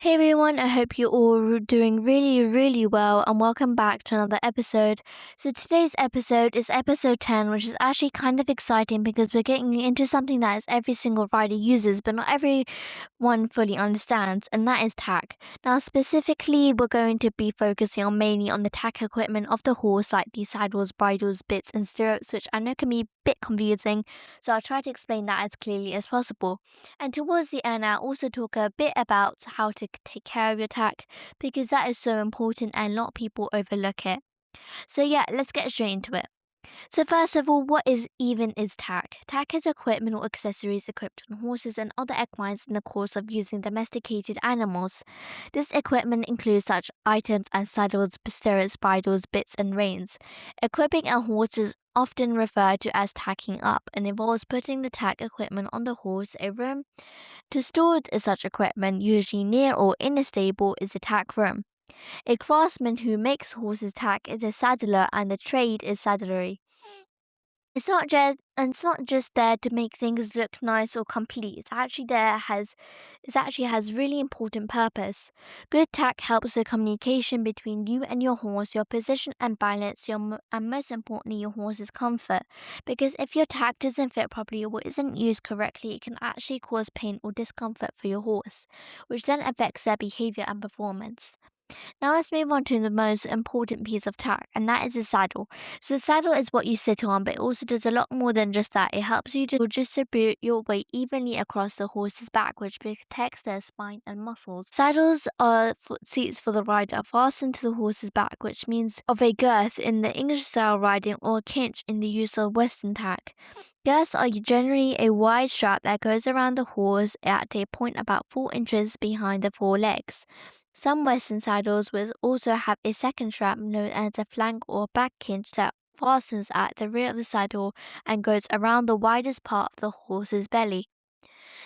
Hey everyone, I hope you're all doing really well and welcome back to another episode. So today's episode is episode 10, which is actually kind of exciting because we're getting into something that is every single rider uses, but not everyone fully understands, and that is tack. Now specifically, we're going to be focusing on mainly on the tack equipment of the horse, like the saddles, bridles, bits, and stirrups, which I know can be a bit confusing, so I'll try to explain that as clearly as possible. And towards the end, I'll also talk a bit about how to take care of your tack because that is so important and a lot of people overlook it. So yeah, let's get straight into it. So first of all, what is tack? Tack is equipment or accessories equipped on horses and other equines in the course of using domesticated animals. This equipment includes such items as saddles, stirrups, bridles, bits, and reins. Equipping a horse is often referred to as tacking up and involves putting the tack equipment on the horse. A room to store such equipment, usually near or in a stable, is a tack room. A craftsman who makes horses tack is a saddler and the trade is saddlery. It's not just there to make things look nice or complete. It actually has really important purpose. Good tack helps the communication between you and your horse, your position and balance, and most importantly, your horse's comfort. Because if your tack doesn't fit properly or isn't used correctly, it can actually cause pain or discomfort for your horse, which then affects their behavior and performance. Now let's move on to the most important piece of tack, and that is the saddle. So the saddle is what you sit on, but it also does a lot more than just that. It helps you to distribute your weight evenly across the horse's back, which protects their spine and muscles. Saddles are seats for the rider fastened to the horse's back, which means of a girth in the English style riding or a cinch in the use of Western tack. Girths are generally a wide strap that goes around the horse at a point about 4 inches behind the forelegs. Some Western saddles will also have a second strap known as a flank or back cinch that fastens at the rear of the saddle and goes around the widest part of the horse's belly.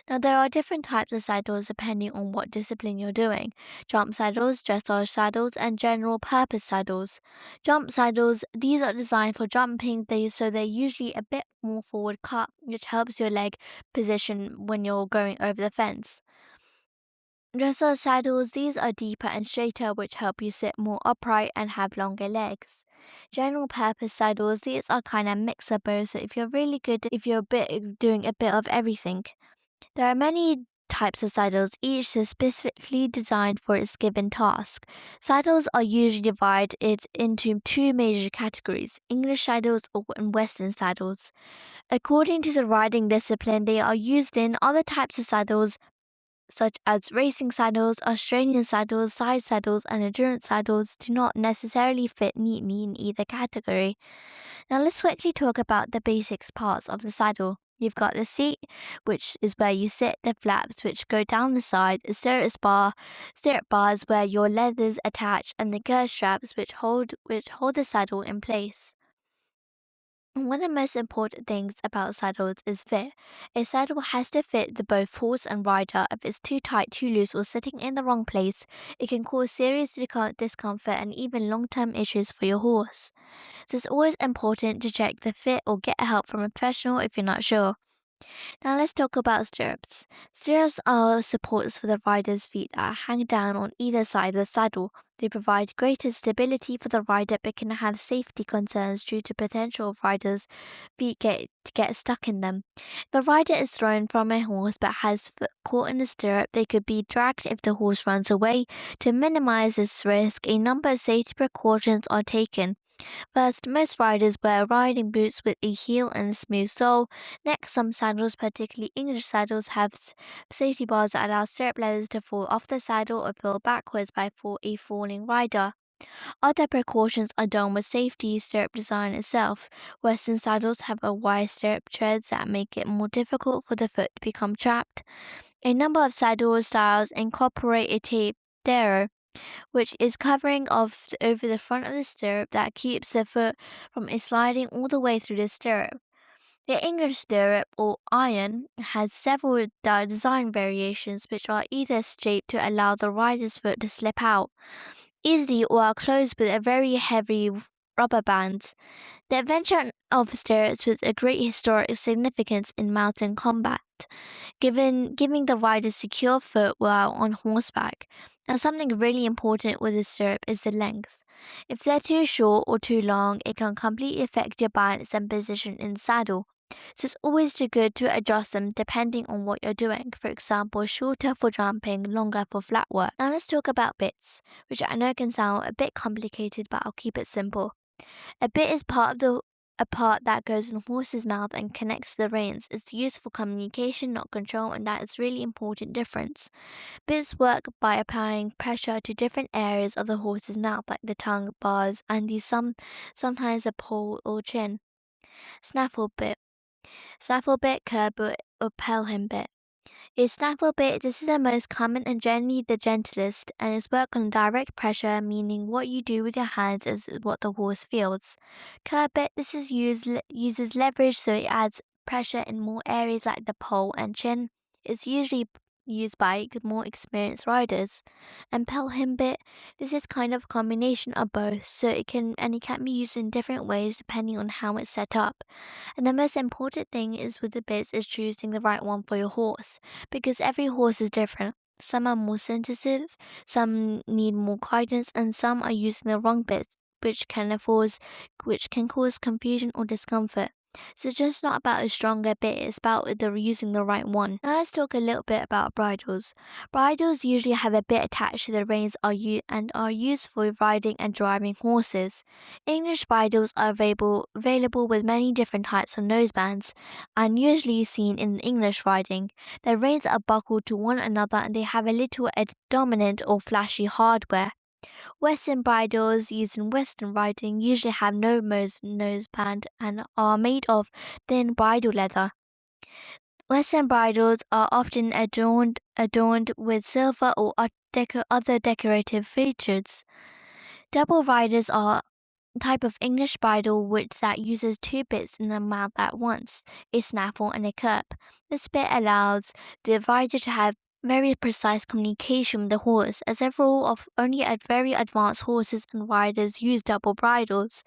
Now, there are different types of saddles depending on what discipline you're doing. Jump saddles, dressage saddles, and general purpose saddles. Jump saddles, these are designed for jumping, so they're usually a bit more forward cut, which helps your leg position when you're going over the fence. Dressage saddles, these are deeper and straighter, which help you sit more upright and have longer legs. General purpose saddles, these are kind of mix of both, so if you're really good, if you're doing a bit of everything. There are many types of saddles, each specifically designed for its given task. Saddles are usually divided into two major categories, English saddles and Western saddles. According to the riding discipline, they are used in other types of saddles such as racing saddles, Australian saddles, side saddles, and endurance saddles do not necessarily fit neatly in either category. Now let's quickly talk about the basics parts of the saddle. You've got the seat, which is where you sit, the flaps, which go down the side, the stirrup bars where your leathers attach, and the girth straps, which hold the saddle in place. One of the most important things about saddles is fit. A saddle has to fit the both horse and rider. If it's too tight, too loose, or sitting in the wrong place, it can cause serious discomfort and even long-term issues for your horse. So it's always important to check the fit or get help from a professional if you're not sure. Now let's talk about stirrups. Stirrups are supports for the rider's feet that hang down on either side of the saddle. They provide greater stability for the rider but can have safety concerns due to potential of riders' feet get stuck in them. If a rider is thrown from a horse but has foot caught in the stirrup, they could be dragged if the horse runs away. To minimize this risk, a number of safety precautions are taken. First, most riders wear riding boots with a heel and a smooth sole. Next, some saddles, particularly English saddles, have safety bars that allow stirrup leathers to fall off the saddle or fall backwards by a falling rider. Other precautions are done with safety stirrup design itself. Western saddles have a wide stirrup treads that make it more difficult for the foot to become trapped. A number of saddle styles incorporate a tape derriere, which is covering of over the front of the stirrup that keeps the foot from sliding all the way through the stirrup. The English stirrup or iron has several design variations which are either shaped to allow the rider's foot to slip out easily or are closed with a very heavy rubber bands. The invention of stirrups was a great historic significance in mountain combat, giving the rider secure foot while on horseback. Now, something really important with a stirrup is the length. If they're too short or too long, it can completely affect your balance and position in the saddle. So it's always too good to adjust them depending on what you're doing. For example, shorter for jumping, longer for flat work. Now let's talk about bits, which I know can sound a bit complicated, but I'll keep it simple. A bit is a part that goes in a horse's mouth and connects to the reins. It's used for communication, not control, and that is really important difference. Bits work by applying pressure to different areas of the horse's mouth, like the tongue, bars, and sometimes the poll or chin. Snaffle bit. Snaffle bit, curb bit, or pelham bit. A snaffle bit, this is the most common and generally the gentlest, and is work on direct pressure, meaning what you do with your hands is what the horse feels. Curb bit, this is uses leverage, so it adds pressure in more areas like the pole and chin. It's usually used by more experienced riders. And pelham bit, this is kind of a combination of both, so it can be used in different ways depending on how it's set up. And the most important thing is with the bits is choosing the right one for your horse, because every horse is different. Some are more sensitive, some need more guidance, and some are using the wrong bits, which can cause confusion or discomfort. So it's just not about a stronger bit, it's about using the right one. Now let's talk a little bit about bridles. Bridles usually have a bit attached to the reins and are used for riding and driving horses. English bridles are available with many different types of nosebands and usually seen in English riding. The reins are buckled to one another and they have a little dominant or flashy hardware. Western bridles used in Western riding usually have no noseband and are made of thin bridle leather. Western bridles are often adorned with silver or other decorative features. Double riders are type of English bridle that uses two bits in the mouth at once, a snaffle and a curb. This bit allows the rider to have very precise communication with the horse. As a rule, only very advanced horses and riders use double bridles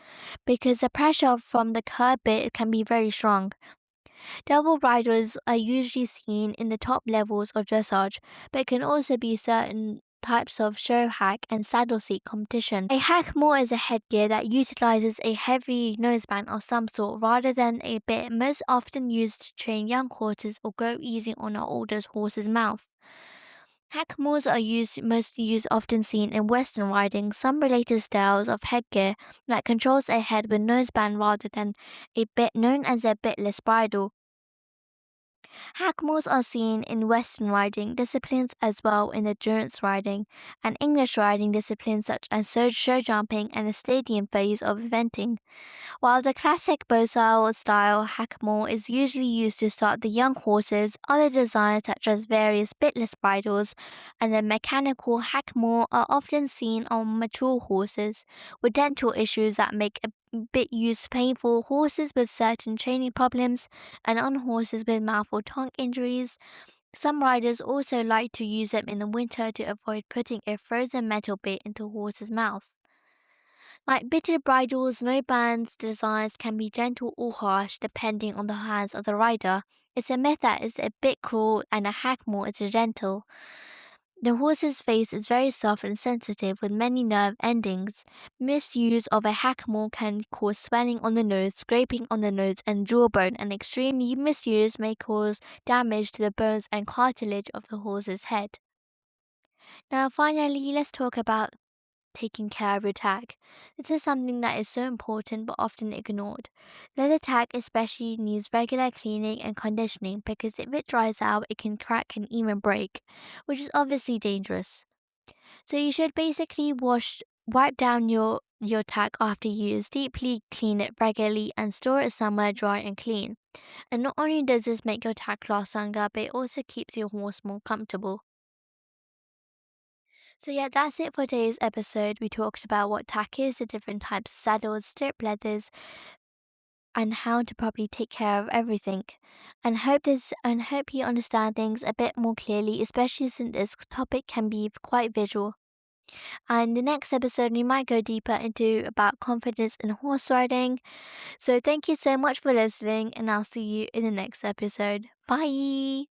because the pressure from the curb bit can be very strong. Double bridles are usually seen in the top levels of dressage, but can also be certain types of show hack and saddle seat competition. A hackmore is a headgear that utilizes a heavy noseband of some sort rather than a bit, most often used to train young horses or go easy on an older horse's mouth. Hackmores are often seen in Western riding. Some related styles of headgear that controls a head with noseband rather than a bit known as a bitless bridle. Hackmores are seen in Western riding disciplines as well in endurance riding and English riding disciplines such as show jumping and the stadium phase of eventing. While the classic bocile style hackmore is usually used to start the young horses, other designs such as various bitless bridles and the mechanical hackmore are often seen on mature horses with dental issues that make a bit use painful, horses with certain training problems, and on horses with mouth or tongue injuries. Some riders also like to use them in the winter to avoid putting a frozen metal bit into a horse's mouth. Like bitted bridles, no bands designs can be gentle or harsh depending on the hands of the rider. It's a myth that is a bit cruel and a hackmore is gentle. The horse's face is very soft and sensitive with many nerve endings. Misuse of a hackmore can cause swelling on the nose, scraping on the nose and jawbone, and extreme misuse may cause damage to the bones and cartilage of the horse's head. Now finally, let's talk about taking care of your tack. This is something that is so important but often ignored. Leather tack especially needs regular cleaning and conditioning because if it dries out, it can crack and even break, which is obviously dangerous. So you should basically wipe down your tack after use, deeply clean it regularly and store it somewhere dry and clean. And not only does this make your tack last longer, but it also keeps your horse more comfortable. So yeah, that's it for today's episode. We talked about what tack is, the different types of saddles, stirrup leathers, and how to properly take care of everything. And hope you understand things a bit more clearly, especially since this topic can be quite visual. And the next episode, we might go deeper into about confidence in horse riding. So thank you so much for listening, and I'll see you in the next episode. Bye.